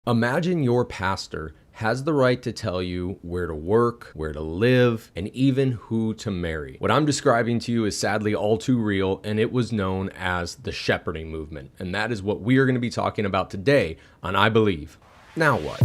Imagine your pastor has the right to tell you where to work, where to live, and even who to marry. What I'm describing to you is sadly all too real, and it was known as the shepherding movement. And that is what we are going to be talking about today on I Believe. Now what?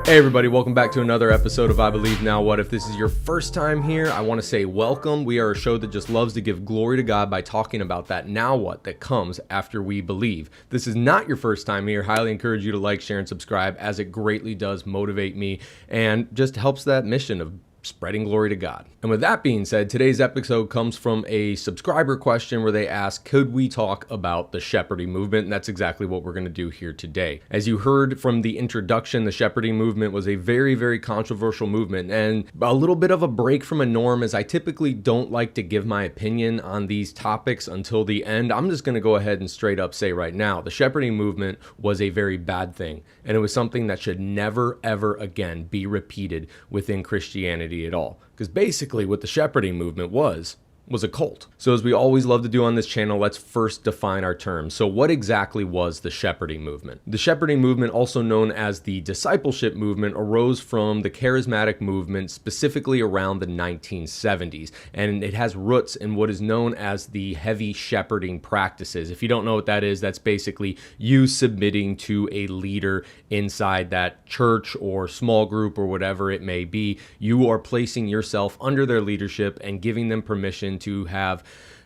Hey everybody, welcome back to another episode of I Believe Now What. If this is your first time here, I want to say welcome. We are a show that just loves to give glory to God by talking about that now what that comes after we believe. If this is not your first time here, highly encourage you to like, share, and subscribe, as it greatly does motivate me and just helps that mission of spreading glory to God. And with that being said, today's episode comes from a subscriber question where they asked, could we talk about the shepherding movement? And that's exactly what we're going to do here today. As you heard from the introduction, the shepherding movement was a very, very controversial movement and a little bit of a break from a norm, as I typically don't like to give my opinion on these topics until the end. I'm just going to go ahead and straight up say right now, the shepherding movement was a very bad thing. And it was something that should never, ever again be repeated within Christianity at all. Because basically what the shepherding movement was a cult. So as we always love to do on this channel, let's first define our terms. So what exactly was the shepherding movement? The shepherding movement, also known as the Discipleship Movement, arose from the Charismatic movement specifically around the 1970s. And it has roots in what is known as the heavy shepherding practices. If you don't know what that is, that's basically you submitting to a leader inside that church or small group or whatever it may be. You are placing yourself under their leadership and giving them permission to have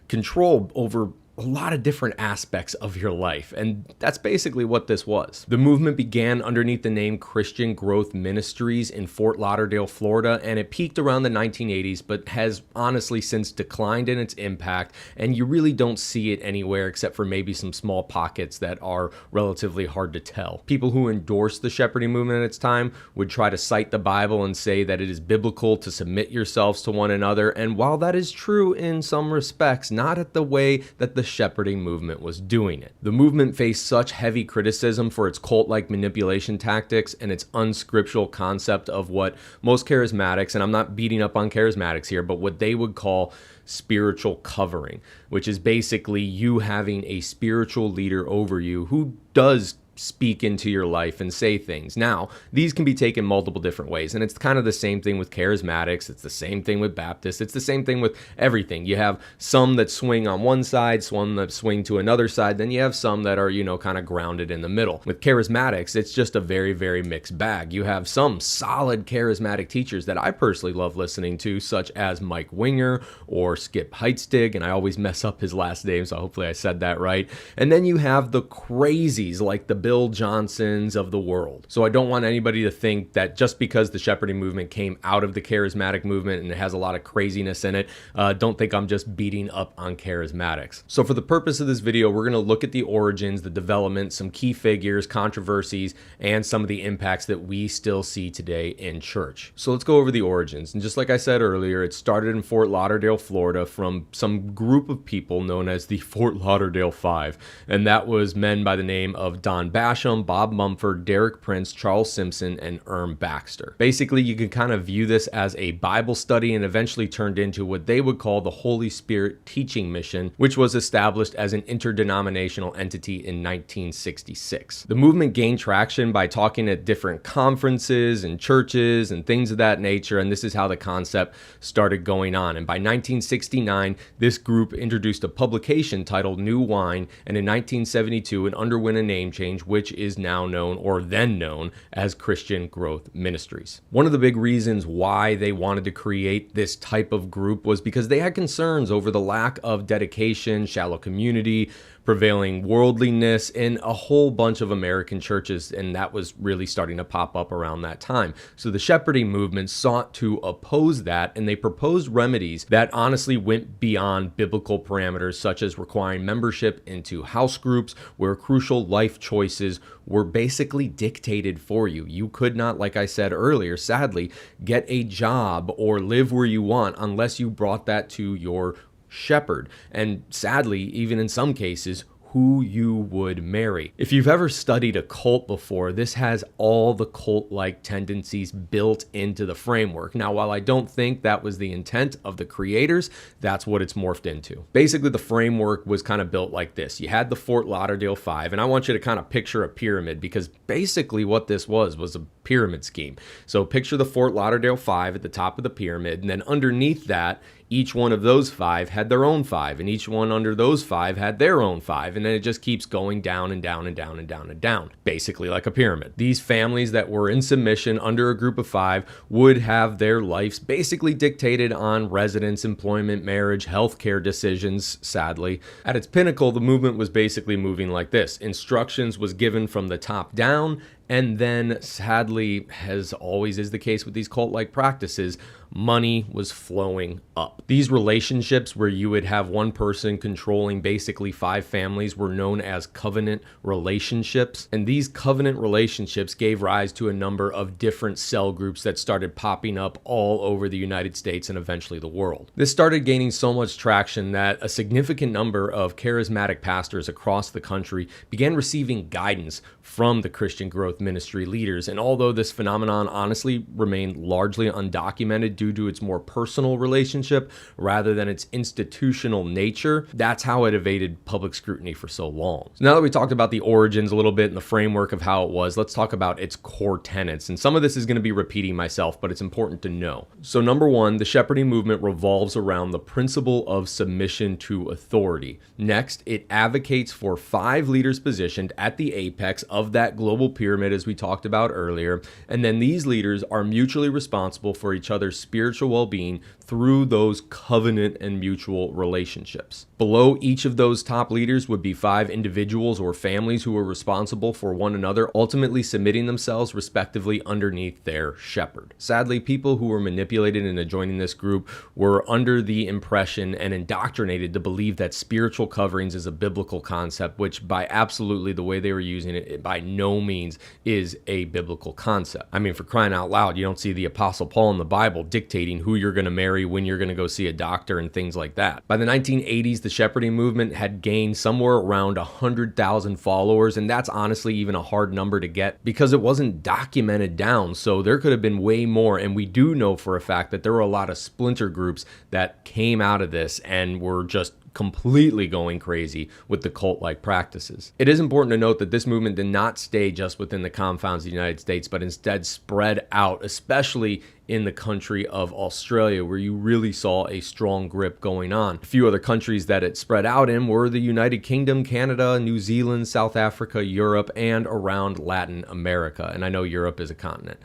control over a lot of different aspects of your life. And that's basically what this was. The movement began underneath the name Christian Growth Ministries in Fort Lauderdale, Florida, and it peaked around the 1980s, but has honestly since declined in its impact, and you really don't see it anywhere except for maybe some small pockets that are relatively hard to tell. People who endorsed the shepherding movement at its time would try to cite the Bible and say that it is biblical to submit yourselves to one another, and while that is true in some respects, not at the way that the shepherding movement was doing it. The movement faced such heavy criticism for its cult-like manipulation tactics and its unscriptural concept of what most charismatics, and I'm not beating up on charismatics here, but what they would call spiritual covering, which is basically you having a spiritual leader over you who does speak into your life and say things. Now, these can be taken multiple different ways, and it's kind of the same thing with charismatics. It's the same thing with Baptists. It's the same thing with everything. You have some that swing on one side, some that swing to another side, then you have some that are, kind of grounded in the middle. With charismatics, it's just a very, very mixed bag. You have some solid charismatic teachers that I personally love listening to, such as Mike Winger or Skip Heitzig, and I always mess up his last name, so hopefully I said that right. And then you have the crazies like the Bill Johnsons of the world. So I don't want anybody to think that just because the shepherding movement came out of the charismatic movement and it has a lot of craziness in it, don't think I'm just beating up on charismatics. So for the purpose of this video, we're going to look at the origins, the development, some key figures, controversies, and some of the impacts that we still see today in church. So let's go over the origins. And just like I said earlier, it started in Fort Lauderdale, Florida, from some group of people known as the Fort Lauderdale Five. And that was men by the name of Don Basham, Bob Mumford, Derek Prince, Charles Simpson, and Erm Baxter. Basically, you can kind of view this as a Bible study and eventually turned into what they would call the Holy Spirit Teaching Mission, which was established as an interdenominational entity in 1966. The movement gained traction by talking at different conferences and churches and things of that nature, and this is how the concept started going on. And by 1969, this group introduced a publication titled New Wine, and in 1972, it underwent a name change, which is now known, or then known, as Christian Growth Ministries. One of the big reasons why they wanted to create this type of group was because they had concerns over the lack of dedication, shallow community, prevailing worldliness in a whole bunch of American churches, and that was really starting to pop up around that time. So the shepherding movement sought to oppose that, and they proposed remedies that honestly went beyond biblical parameters, such as requiring membership into house groups where crucial life choices were basically dictated for you. You could not, like I said earlier, sadly, get a job or live where you want unless you brought that to your shepherd. And sadly, even in some cases, who you would marry. If you've ever studied a cult before, this has all the cult-like tendencies built into the framework. Now, while I don't think that was the intent of the creators, that's what it's morphed into. Basically, the framework was kind of built like this. You had the Fort Lauderdale Five, and I want you to kind of picture a pyramid, because basically what this was a pyramid scheme. So picture the Fort Lauderdale Five at the top of the pyramid, and then underneath that, each one of those five had their own five, and each one under those five had their own five, and then it just keeps going down and down and down and down and down, basically like a pyramid. These families that were in submission under a group of five would have their lives basically dictated on residence, employment, marriage, healthcare decisions, sadly. At its pinnacle, the movement was basically moving like this. Instructions was given from the top down, and then, sadly, as always is the case with these cult-like practices, money was flowing up. These relationships where you would have one person controlling basically five families were known as covenant relationships. And these covenant relationships gave rise to a number of different cell groups that started popping up all over the United States and eventually the world. This started gaining so much traction that a significant number of charismatic pastors across the country began receiving guidance from the Christian Growth Ministry leaders. And although this phenomenon honestly remained largely undocumented due to its more personal relationship rather than its institutional nature, that's how it evaded public scrutiny for so long. So now that we talked about the origins a little bit and the framework of how it was, let's talk about its core tenets. And some of this is going to be repeating myself, but it's important to know. So number one, the shepherding movement revolves around the principle of submission to authority. Next, it advocates for five leaders positioned at the apex of that global pyramid, as we talked about earlier. And then these leaders are mutually responsible for each other's spiritual well-being through those covenant and mutual relationships. Below each of those top leaders would be five individuals or families who were responsible for one another, ultimately submitting themselves respectively underneath their shepherd. Sadly, people who were manipulated into joining this group were under the impression and indoctrinated to believe that spiritual coverings is a biblical concept, which by absolutely the way they were using it, it by no means is a biblical concept. I mean, for crying out loud, you don't see the Apostle Paul in the Bible dictating who you're going to marry, when you're going to go see a doctor, and things like that. By the 1980s, the shepherding movement had gained somewhere around 100,000 followers, and that's honestly even a hard number to get because it wasn't documented down, so there could have been way more. And we do know for a fact that there were a lot of splinter groups that came out of this and were just completely going crazy with the cult-like practices. It is important to note that this movement did not stay just within the confines of the United States, but instead spread out, especially in the country of Australia, where you really saw a strong grip going on. A few other countries that it spread out in were the United Kingdom, Canada, New Zealand, South Africa, Europe, and around Latin America. And I know Europe is a continent.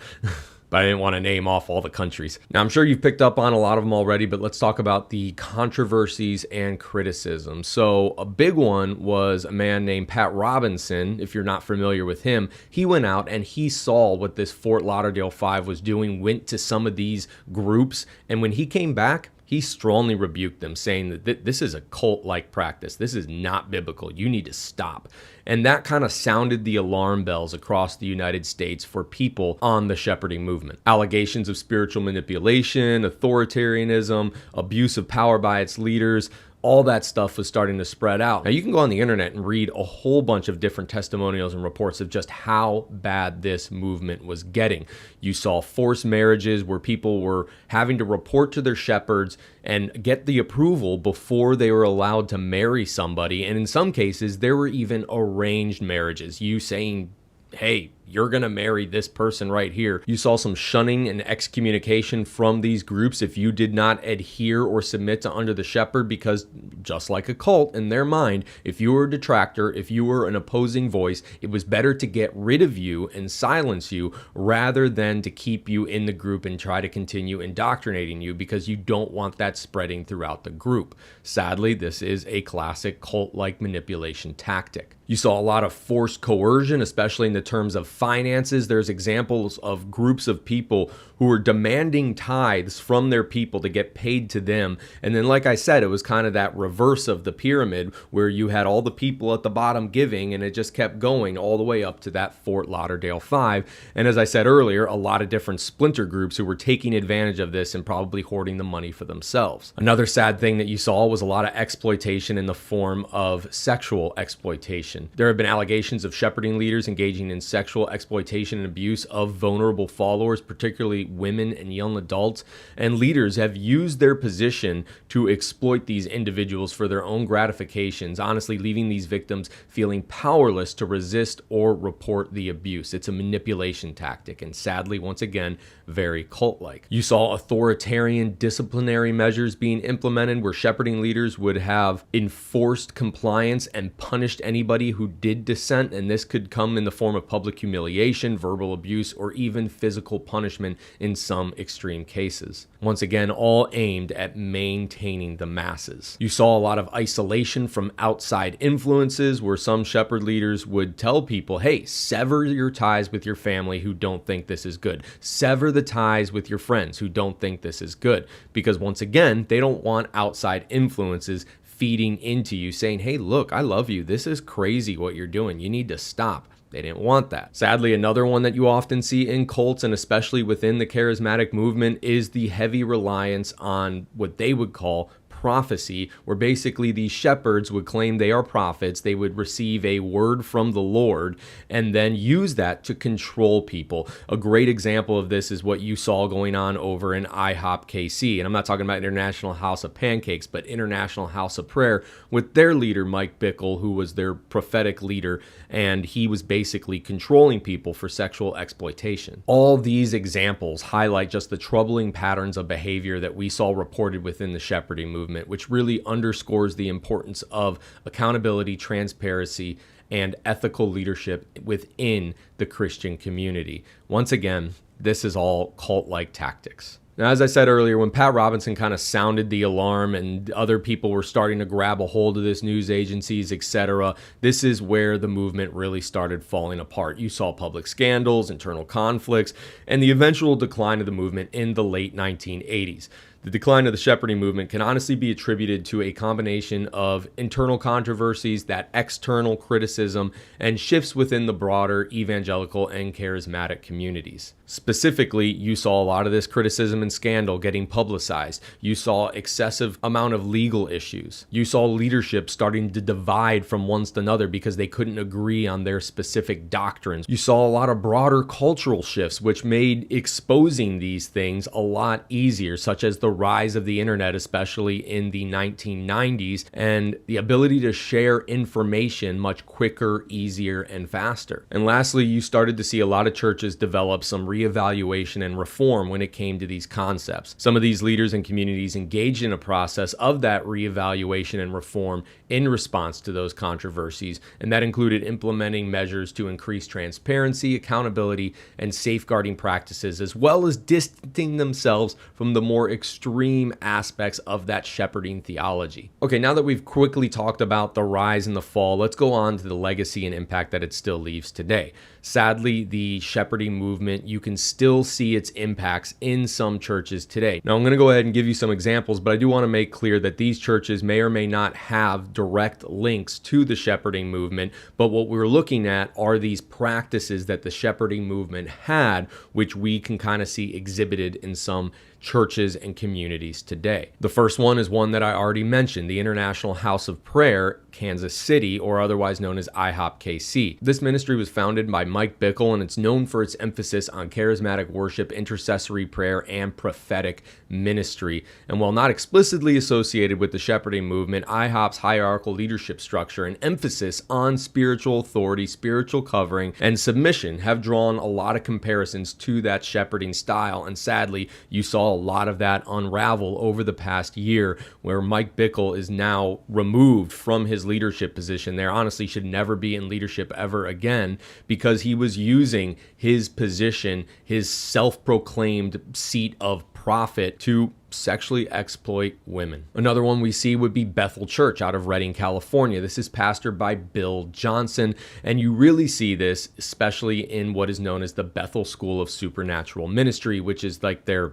But I didn't want to name off all the countries. Now, I'm sure you've picked up on a lot of them already, but let's talk about the controversies and criticism. So a big one was a man named Pat Robinson. If you're not familiar with him, he went out and he saw what this Fort Lauderdale Five was doing, went to some of these groups, and when he came back, he strongly rebuked them, saying that this is a cult-like practice. This is not biblical. You need to stop. And that kind of sounded the alarm bells across the United States for people on the shepherding movement. Allegations of spiritual manipulation, authoritarianism, abuse of power by its leaders, all that stuff was starting to spread out. Now, you can go on the internet and read a whole bunch of different testimonials and reports of just how bad this movement was getting. You saw forced marriages where people were having to report to their shepherds and get the approval before they were allowed to marry somebody. And in some cases, there were even arranged marriages. You saying, hey, you're going to marry this person right here. You saw some shunning and excommunication from these groups if you did not adhere or submit to under the shepherd, because just like a cult in their mind, if you were a detractor, if you were an opposing voice, it was better to get rid of you and silence you rather than to keep you in the group and try to continue indoctrinating you, because you don't want that spreading throughout the group. Sadly, this is a classic cult-like manipulation tactic. You saw a lot of forced coercion, especially in the terms of finances. There's examples of groups of people who were demanding tithes from their people to get paid to them. And then, like I said, it was kind of that reverse of the pyramid where you had all the people at the bottom giving, and it just kept going all the way up to that Fort Lauderdale 5. And as I said earlier, a lot of different splinter groups who were taking advantage of this and probably hoarding the money for themselves. Another sad thing that you saw was a lot of exploitation in the form of sexual exploitation. There have been allegations of shepherding leaders engaging in sexual exploitation and abuse of vulnerable followers, particularly women and young adults, and leaders have used their position to exploit these individuals for their own gratifications, honestly leaving these victims feeling powerless to resist or report the abuse. It's a manipulation tactic, and sadly, once again, very cult-like. You saw authoritarian disciplinary measures being implemented where shepherding leaders would have enforced compliance and punished anybody who did dissent, and this could come in the form of public humiliation, verbal abuse, or even physical punishment in some extreme cases. Once again, all aimed at maintaining the masses. You saw a lot of isolation from outside influences where some shepherd leaders would tell people, hey, sever your ties with your family who don't think this is good. Sever the ties with your friends who don't think this is good. Because once again, they don't want outside influences feeding into you saying, hey, look, I love you. This is crazy what you're doing. You need to stop. They didn't want that. Sadly, another one that you often see in cults and especially within the charismatic movement is the heavy reliance on what they would call prophecy, where basically these shepherds would claim they are prophets. They would receive a word from the Lord and then use that to control people. A great example of this is what you saw going on over in IHOP KC. And I'm not talking about International House of Pancakes, but International House of Prayer with their leader, Mike Bickle, who was their prophetic leader. And he was basically controlling people for sexual exploitation. All these examples highlight just the troubling patterns of behavior that we saw reported within the shepherding movement, which really underscores the importance of accountability, transparency, and ethical leadership within the Christian community. Once again, this is all cult-like tactics. Now, as I said earlier, when Pat Robinson kind of sounded the alarm and other people were starting to grab a hold of this, news agencies, etc., this is where the movement really started falling apart. You saw public scandals, internal conflicts, and the eventual decline of the movement in the late 1980s. The decline of the shepherding movement can honestly be attributed to a combination of internal controversies, that external criticism, and shifts within the broader evangelical and charismatic communities. Specifically, you saw a lot of this criticism and scandal getting publicized. You saw excessive amount of legal issues. You saw leadership starting to divide from one to another because they couldn't agree on their specific doctrines. You saw a lot of broader cultural shifts, which made exposing these things a lot easier, such as the rise of the internet, especially in the 1990s, and the ability to share information much quicker, easier, and faster. And lastly, you started to see a lot of churches develop some reevaluation and reform when it came to these concepts. Some of these leaders and communities engaged in a process of that reevaluation and reform in response to those controversies, and that included implementing measures to increase transparency, accountability, and safeguarding practices, as well as distancing themselves from the more extreme aspects of that shepherding theology. Okay, now that we've quickly talked about the rise and the fall, let's go on to the legacy and impact that it still leaves today. Sadly, the shepherding movement, you can still see its impacts in some churches today. Now, I'm going to go ahead and give you some examples, but I do want to make clear that these churches may or may not have direct links to the shepherding movement, but what we're looking at are these practices that the shepherding movement had, which we can kind of see exhibited in some churches and communities today. The first one is one that I already mentioned, the International House of Prayer, Kansas City, or otherwise known as IHOP KC. This ministry was founded by Mike Bickle, and it's known for its emphasis on charismatic worship, intercessory prayer, and prophetic ministry. And while not explicitly associated with the shepherding movement, IHOP's hierarchical leadership structure and emphasis on spiritual authority, spiritual covering, and submission have drawn a lot of comparisons to that shepherding style. And sadly, you saw a lot of that unravel over the past year, where Mike Bickle is now removed from his leadership position there. Honestly, should never be in leadership ever again, because he was using his position, his self-proclaimed seat of profit to sexually exploit women. Another one we see would be Bethel Church out of Redding, California. This is pastored by Bill Johnson, and you really see this especially in what is known as the Bethel School of Supernatural Ministry, which is like their,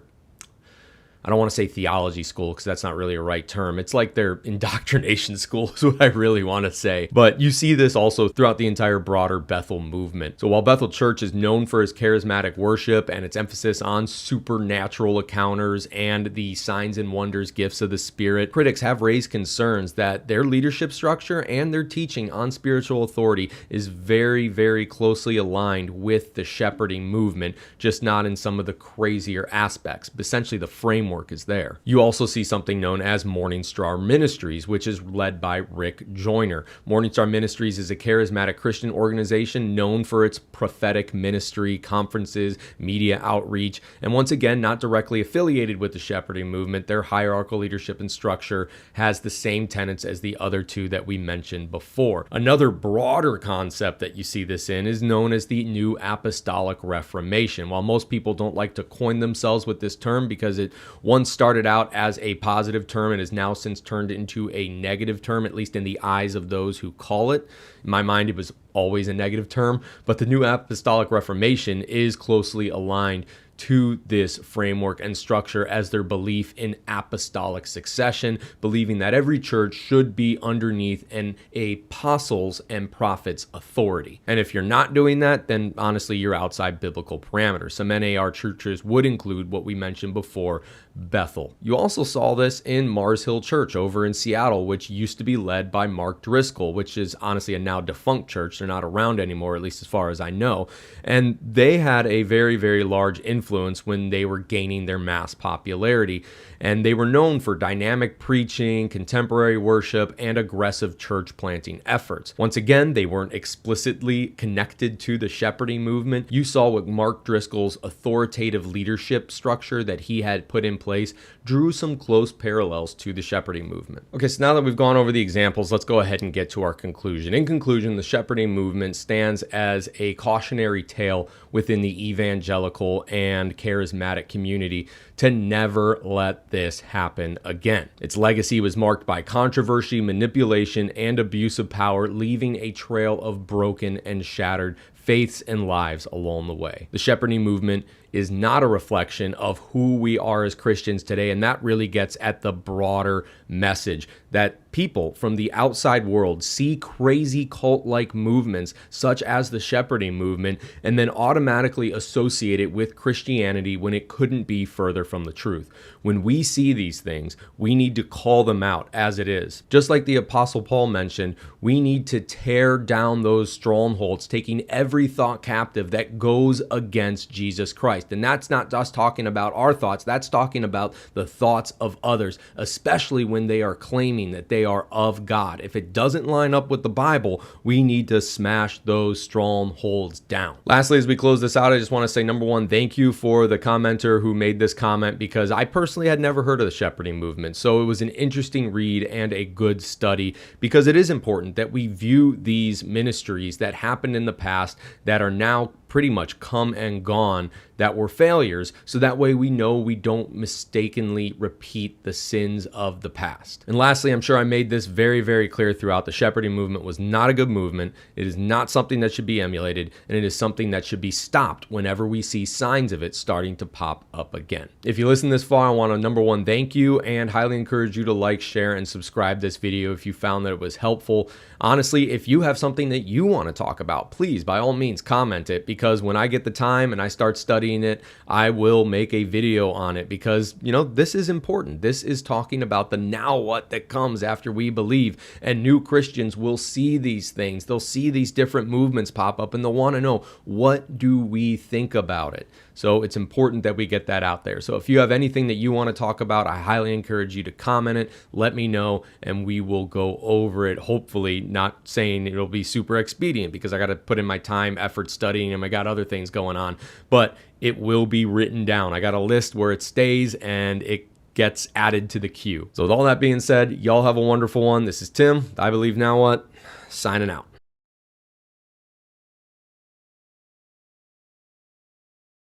I don't want to say theology school because that's not really a right term. It's like their indoctrination school is what I really want to say. But you see this also throughout the entire broader Bethel movement. So while Bethel Church is known for its charismatic worship and its emphasis on supernatural encounters and the signs and wonders gifts of the Spirit, critics have raised concerns that their leadership structure and their teaching on spiritual authority is very, very closely aligned with the shepherding movement, just not in some of the crazier aspects. But essentially, the framework is there. You also see something known as Morning Star Ministries, which is led by Rick Joyner. Morning Star Ministries is a charismatic Christian organization known for its prophetic ministry, conferences, media outreach, and once again, not directly affiliated with the shepherding movement. Their hierarchical leadership and structure has the same tenets as the other two that we mentioned before. Another broader concept that you see this in is known as the New Apostolic Reformation. While most people don't like to coin themselves with this term because it once started out as a positive term and has now since turned into a negative term, at least in the eyes of those who call it. In my mind, it was always a negative term, but the New Apostolic Reformation is closely aligned to this framework and structure as their belief in apostolic succession, believing that every church should be underneath an apostles and prophets authority. And if you're not doing that, then honestly, you're outside biblical parameters. Some NAR churches would include what we mentioned before, Bethel. You also saw this in Mars Hill Church over in Seattle, which used to be led by Mark Driscoll, which is honestly a now defunct church. They're not around anymore, at least as far as I know. And they had a very, very large influence when they were gaining their mass popularity. And they were known for dynamic preaching, contemporary worship, and aggressive church planting efforts. Once again, they weren't explicitly connected to the shepherding movement. You saw with Mark Driscoll's authoritative leadership structure that he had put in place drew some close parallels to the shepherding movement. Okay, so now that we've gone over the examples, let's go ahead and get to our conclusion. In conclusion, the shepherding movement stands as a cautionary tale within the evangelical and charismatic community to never let this happen again. Its legacy was marked by controversy, manipulation, and abuse of power, leaving a trail of broken and shattered faiths and lives along the way. The shepherding movement is not a reflection of who we are as Christians today, and that really gets at the broader message that people from the outside world see crazy cult-like movements such as the shepherding movement and then automatically associate it with Christianity when it couldn't be further from the truth. When we see these things, we need to call them out as it is. Just like the Apostle Paul mentioned, we need to tear down those strongholds, taking every thought captive that goes against Jesus Christ. And that's not just talking about our thoughts, that's talking about the thoughts of others, especially when they are claiming that they are of God. If it doesn't line up with the Bible, we need to smash those strongholds down. Lastly, as we close this out, I just want to say, number one, thank you for the commenter who made this comment, because I personally had never heard of the shepherding movement. So it was an interesting read and a good study, because it is important that we view these ministries that happened in the past that are now pretty much come and gone, that were failures, so that way we know we don't mistakenly repeat the sins of the past. And lastly, I'm sure I made this very, very clear throughout, the shepherding movement was not a good movement. It is not something that should be emulated, and it is something that should be stopped whenever we see signs of it starting to pop up again. If you listen this far, I want to, number one, thank you, and highly encourage you to like, share, and subscribe this video if you found that it was helpful. Honestly, if you have something that you want to talk about, please, by all means, comment it, because when I get the time and I start studying it, I will make a video on it, because, you know, this is important. This is talking about the now what that comes after we believe, and new Christians will see these things. They'll see these different movements pop up, and they'll want to know, what do we think about it? So it's important that we get that out there. So if you have anything that you want to talk about, I highly encourage you to comment it, let me know, and we will go over it. Hopefully, not saying it'll be super expedient, because I got to put in my time, effort studying, and I got other things going on, but it will be written down. I got a list where it stays and it gets added to the queue. So with all that being said, y'all have a wonderful one. This is Tim, I Believe Now What, signing out.